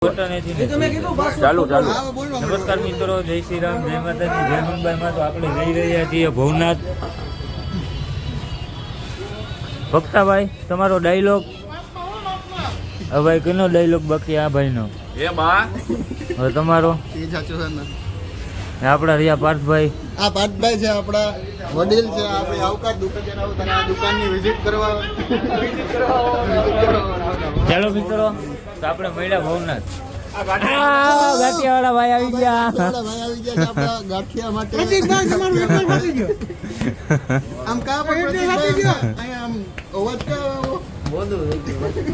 ચાલુ નમસ્કાર મિત્રો, જય શ્રી રામ, જય માતાજી, જય મુંબઈમાં. તો આપણે જઈ રહ્યા છીએ ભવનાથ. ભક્તાભાઈ, તમારો ડાયલોગ. હવે ભાઈ કેનો ડાયલોગ બાકી? આ ભાઈનો હવે તમારો. આપણા રહ્યા પાર્થભાઈ. આ પાર્થભાઈ છે, આપણા વડીલ છે. આપણે આવકાર દુકાનની વિઝિટ કરવા. ચાલો મિત્રો, તો આપણે મળ્યા ભવનાથ. ગાંઠિયાવાળા ભાઈ આવી ગયા. ગાંઠિયા માટે આમ કા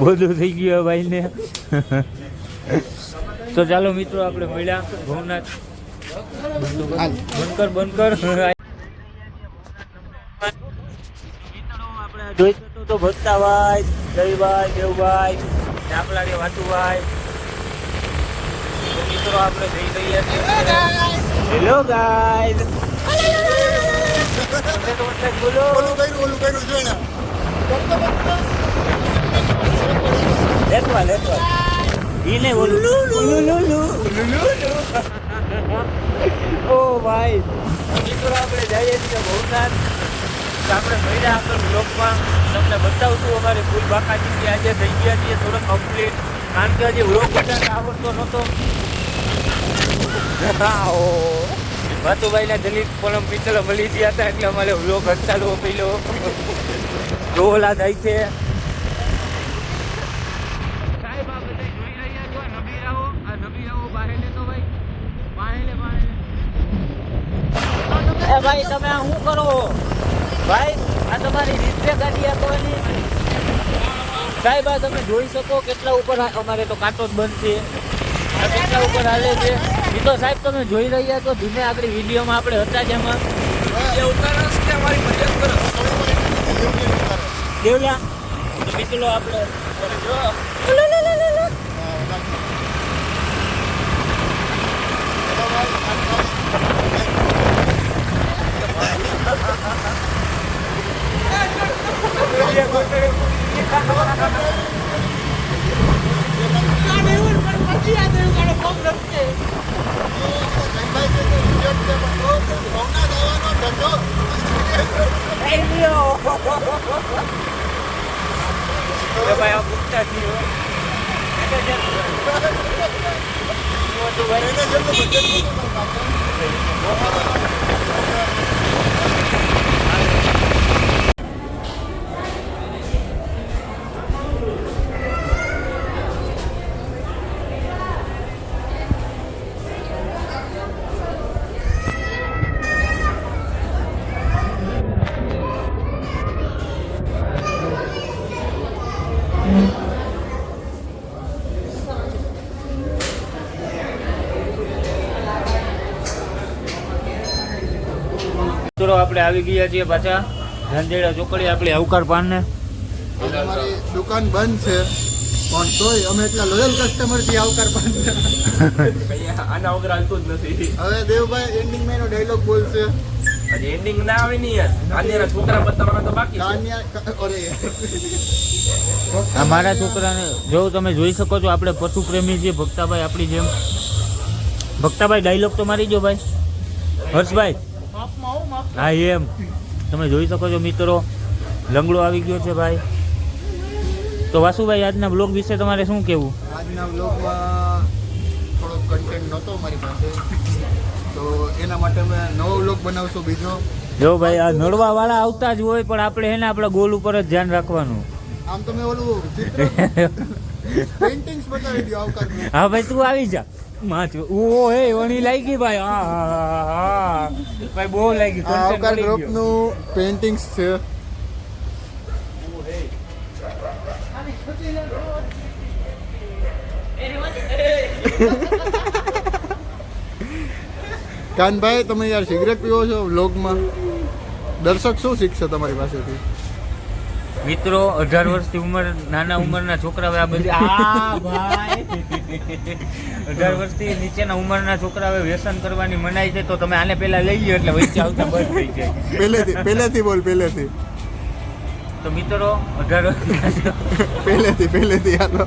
બધું થઈ ગયું ભાઈ ને. તો ચાલો મિત્રો, આપણે મળ્યા ભવનાથ. બંધ કર. આપણે જોઈ શકો તો ભક્તાભાઈ, જયભાઈ, દેવભાઈ, આપણા વાતુભાઈ. મિત્રો આપણે જઈ રહ્યા છીએ. Hello guys. લેટવા ઈને બોલું. ઓ ભાઈ, મિત્રો આપણે જઈએ છીએ ભવનાથ. આપણે મળ્યા આપણે બ્લોગમાં. તમને બતાવશું અમારે ફૂલ બાકાજી આજે થઈ ગયા છીએ થોડો કમ્પ્લીટ, કારણ કે હજી વ્લોગ બનાવતા આવડતો નહોતો. વાતુભાઈ ના દલિત પણ મિત્ર મળી ગયા હતા, એટલે અમારે વ્લોગ હટાડવો પેલો રોલા થાય છે. સાહેબ આ બધા જોઈ રહ્યા છો, નબીરાઓ. આ નબીરાઓ બાહેલે તો ભાઈ બાહેલે એ ભાઈ તમે આ શું કરો ભાઈ? આ તમારી રીતે ગાડી આપવાની. સાહેબ આ તમે જોઈ શકો કેટલા ઉપર. અમારે તો કાંટો જ બંધ છે. આ કેટલા ઉપર હાલે છે એ તો સાહેબ તમે જોઈ રહ્યા છો. ધીમે આગળ વિડીયોમાં આપણે હતા જ એમાં દેવલા તો મિત્રો આપણે ભાઈ આ પૂછતા છીએ. આપણે આવી ગયા છીએ પાછા ધાંધેડા ચોકડી. આપણે આવકાર પાન ને અમારી દુકાન બંધ છે, પણ તોય અમે એટલા લોયલ કસ્ટમર છીએ આવકાર પાન. આના વગર હાલતું જ નથી. હવે દેવભાઈ એન્ડિંગ માં એનો ડાયલોગ બોલશે. હજી એન્ડિંગ ના આવે ને યાર. આના છોકરા બતાવવાના તો બાકી છે. મારા છોકરાને જો તમે જોઈ શકો છો, આપણે પશુ પ્રેમી છીએ ભક્તાભાઈ આપણી જેમ. ભક્તાભાઈ ડાયલોગ તો મારી જો ભાઈ. હર્ષભાઈ હા એમ તમે જોઈ શકો છો મિત્રો. લંગડો આવી ગયો છે ભાઈ. તો વાસુભાઈ આજના બ્લોગ વિશે તમારે શું કહેવું? આજના બ્લોગમાં થોડોક કન્ટેન્ટ નહોતો મારી પાસે, તો એના માટે અમે નવો બ્લોગ બનાવશું બીજો. જો ભાઈ આ નડવા વાળા આવતા જ હોય, પણ આપણે એને આપણા ગોલ ઉપર જ ધ્યાન રાખવાનું. આમ તમે ઓલું પેઇન્ટિંગ્સ બતાવી દો આવકાર. હા ભાઈ તું આવી જા. ઓ હે ઓણી લાગી ભાઈ. હા ભાઈ બહુ લાગી. આવકાર ગ્રુપ નું પેઇન્ટિંગ્સ છે. કાનભાઈ તમે યાર સિગરેટ પીવો છો વ્લોગમાં. દર્શક શું શીખશે તમારી પાસેથી? મિત્રો 18 વર્ષથી ઉંમર, નાના ઉંમરના છોકરાઓ આ બધી 18 વર્ષથી નીચેના ઉંમરના છોકરાઓ વ્યસન કરવાની મનાઈ છે. તો તમે આને પહેલા લઈ લો એટલે વચ્ચે આવતા બંધ થઈ જાય. પહેલેથી બોલ. તો મિત્રો 18 પહેલેથી હાલો.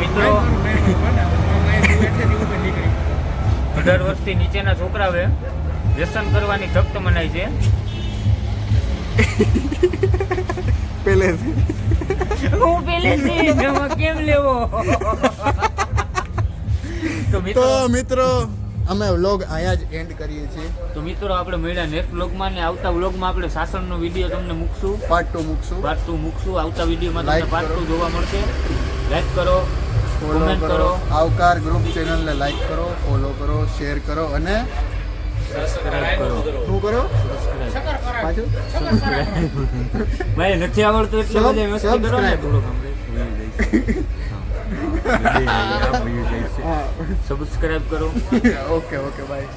મિત્રો 18 વર્ષથી નીચેના છોકરાઓએ વ્યસન કરવાની સખ્ત મનાઈ છે. પહેલેથી હું પહેલેથી જમા કેમ લેવો? તો તો મિત્રો મિત્રો અમે વ્લોગ અહીંયા જ એન્ડ કરીએ છીએ. તો મિત્રો આપણે મળ્યા નેક્સ્ટ વ્લોગમાં ને આવતા વ્લોગમાં આપણે શાસનનો વિડીયો તમને મૂકશું. પાર્ટ 2 મૂકશું. પાર્ટ 2 મૂકશું. આવતા વિડીયોમાં તમને Like પાર્ટ કરો. 2 જોવા મળશે. લાઈક કરો, ફોલો કોમેન્ટ કરો. કરો, આવકાર ગ્રુપ ચેનલને લાઈક કરો, ફોલો કરો, શેર કરો અને સબસ્ક્રાઇબ કરો. શું કરો? સબસ્ક્રાઇબ. પાછું ભાઈ નથી આવડતું એટલે બધા મસ્તી કરો ને Subscribe. થોડુંક આમ. હા સબસ્ક્રાઇબ કરો. Okay bye.